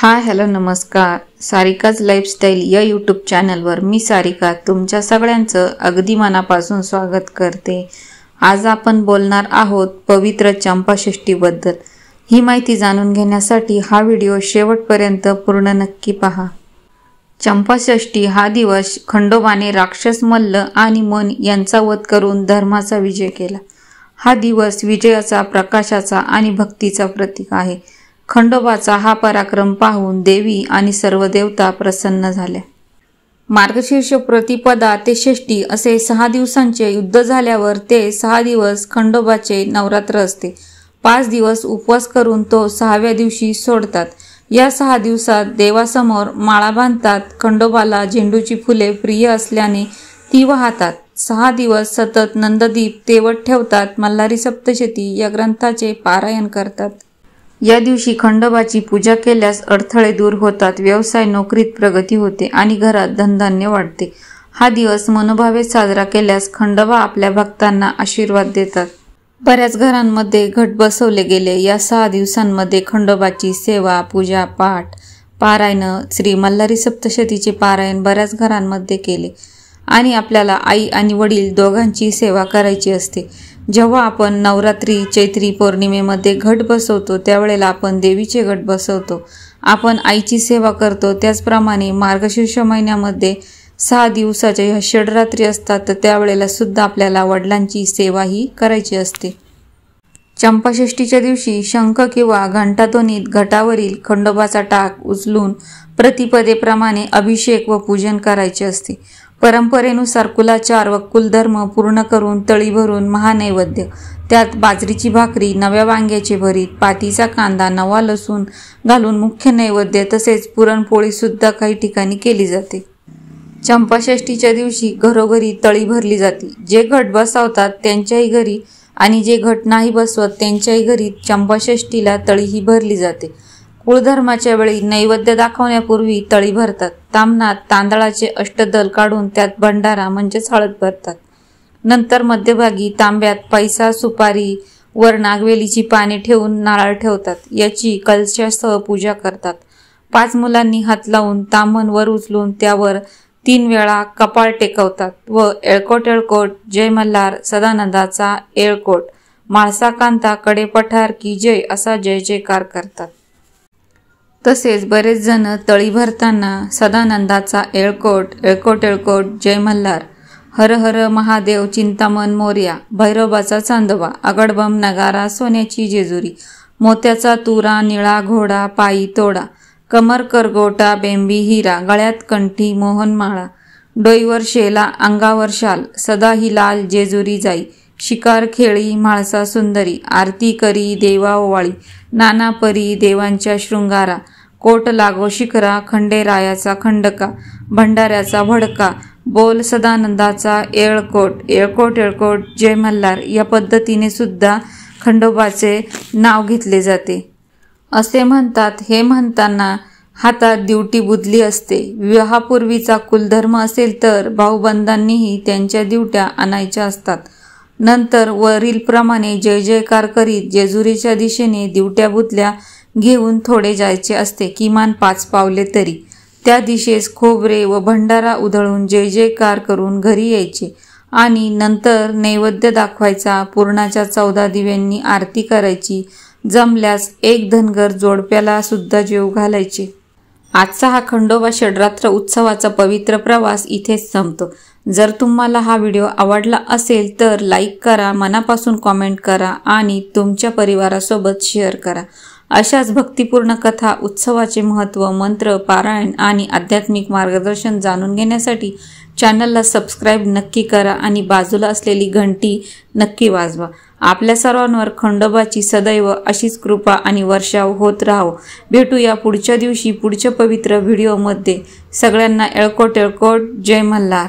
Hi hello नमस्कार। Sarika's lifestyle या YouTube चॅनलवर मी सारिका तुमच्या सगळ्यांचं अगदी मनापासून स्वागत करते। आज आपण बोलणार आहोत पवित्र चंपाषष्ठीबद्दल। ही माहिती जाणून घेण्यासाठी हा व्हिडिओ शेवटपर्यंत पूर्ण नक्की पहा। चंपाषष्ठी हा दिवस खंडोबाने राक्षस मल्ल आणि मन यांचा वध करून धर्माचा विजय केला। हा दिवस विजयाचा, प्रकाशाचा आणि भक्तीचा प्रतीक आहे। खंडोबाचा हा पराक्रम पाहून देवी आणि सर्व देवता प्रसन्न झाल्या। मार्गशीर्ष प्रतिपदा ते षष्ठी असे 6 दिवसांचे युद्ध झाल्यावर ते 6 दिवस खंडोबाचे नवरात्र असते। 5 दिवस उपवास करून तो 6व्या दिवशी सोडतात। या 6 दिवसात देवासमोर माळा बांधतात। खंडोबाला झेंडूची फुले प्रिय असल्याने ती वाहतात। 6 दिवस सतत नंददीप तेवत ठेवतात। मल्हारी सप्तशती या ग्रंथाचे पारायण करतात। या दिवशी खंडोबाची पूजा केल्यास अडथळे दूर होतात, व्यवसाय नोकरीत प्रगती होते आणि घरात धनधान्य वाढते। हा दिवस मनोभावे साजरा केल्यास खंडोबा आपल्या भक्तांना आशीर्वाद देतात। बऱ्याच घरांमध्ये घट बसवले गेले। या 6 दिवसांमध्ये खंडोबाची सेवा, पूजा, पाठ, पारायण, श्री मल्हारी सप्तशतीचे पारायण बऱ्याच घरांमध्ये केले आणि आपल्याला आई आणि वडील दोघांची सेवा करायची असते। जेव्हा आपण नवरात्री चैत्री पौर्णिमेमध्ये घट बसवतो त्यावेळेला आपण देवीचे घट बसवतो, आपण आईची सेवा करतो। त्याचप्रमाणे मार्गशीर्ष महिन्यामध्ये 6 दिवसाच्या ह्या षडरात्री असतात, तर त्यावेळेला सुद्धा आपल्याला वडिलांची सेवाही करायची असते। चंपाषष्ठीच्या दिवशी शंख किंवा घंटाध्वनीत घटावरील खंडोबाचा टाक उचलून प्रतिपदेप्रमाणे अभिषेक व पूजन करायचे असते। परंपरेनुसार कुलाचार व कुलधर्म पूर्ण करून तळी भरून महानैवेद्य, त्यात बाजरीची भाकरी, नव्या वांग्याचे भरीत, पातीचा कांदा, नवा लसूण घालून मुख्य नैवेद्य तसेच पुरणपोळी सुद्धा काही ठिकाणी केली जाते। चंपाषष्ठीच्या दिवशी घरोघरी तळी भरली जाते। जे घट बसवतात त्यांच्याही घरी आणि जे घट नाही बसवत त्यांच्याही घरी चंपाषष्ठीला तळीही भरली जाते। कुळधर्माच्या वेळी नैवेद्य दाखवण्यापूर्वी तळी भरतात। ताम्हणात तांदळाचे अष्टदल काढून त्यात भंडारा म्हणजेच हळद भरतात। नंतर मध्यभागी तांब्यात पैसा, सुपारी वर नागवेलीची पाने ठेवून नारळ ठेवतात। याची कलशासह पूजा करतात। 5 मुलांनी हात लावून ताम्हण वर उचलून त्यावर 3 वेळा कपाळ टेकवतात व येळकोट येळकोट, जय मल्हार, सदानंदाचा येळकोट, माळसा कांता कडे पठार की जय असा जय जयकार करतात। तसेच बरेच जण तळी भरताना सदानंदाचा येळकोट, येळकोट येळकोट, जय मल्हार, हर हर महादेव, चिंतामण मोरया, भैरवाचा चांदोबा, अगडबम नगारा, सोन्याची जेजुरी, मोत्याचा तुरा, निळा घोडा, पायी तोडा, कमर करगोटा, बेंबी हिरा, गळ्यात कंठी, मोहनमाळा, डोईवर शेला, अंगावर शाल, सदा ही लाल जेजुरी जाई, शिकार खेळी, म्हाळसा सुंदरी, आरती करी देवा ओवाळी, नाना परी देवांच्या शृंगारा, कोट लागो शिखरा, खंडेरायाचा खंडका, भंडाऱ्याचा भडका, बोल सदानंदाचा येळकोट, येळकोट येळकोट, जय मल्हार या पद्धतीने सुद्धा खंडोबाचे नाव घेतले जाते। असे म्हणतात, हे म्हणताना हातात दिवटी बुदली असते। विवाहापूर्वीचा कुलधर्म असेल तर भाऊबंधांनीही त्यांच्या दिवट्या आणायच्या असतात। नंतर वरीलप्रमाणे जय जयकार करीत जेजुरीच्या दिशेने दिवट्या बुदल्या घेऊन थोडे जायचे असते, किमान 5 पावले तरी। त्या दिशेस खोबरे व भंडारा उधळून जय जयकार करून घरी यायचे आणि नंतर नैवेद्य दाखवायचा। पुरणाच्या 14 दिव्यांनी आरती करायची। जमल्यास 1 धनगर जोडप्याला सुद्धा जेव घालायचे। आजचा हा खंडोबा षडरात्र उत्सवाचा पवित्र प्रवास इथेच संपतो। जर तुम्हाला हा व्हिडिओ आवडला असेल तर लाईक करा, मनापासून कॉमेंट करा आणि तुमच्या परिवारासोबत शेअर करा। अशाच भक्तिपूर्ण कथा, उत्सवाचे महत्त्व, मंत्र, पारायण आणि आध्यात्मिक मार्गदर्शन जाणून घेण्यासाठी चॅनलला सबस्क्राईब नक्की करा आणि बाजूला असलेली घंटी नक्की वाजवा। आपल्या सर्वांवर खंडोबाची सदैव अशीच कृपा आणि वर्षाव होत राहो। भेटूया पुढच्या दिवशी पुढच्या पवित्र व्हिडिओमध्ये। सगळ्यांना येळकोट येळकोट, जय मल्हार।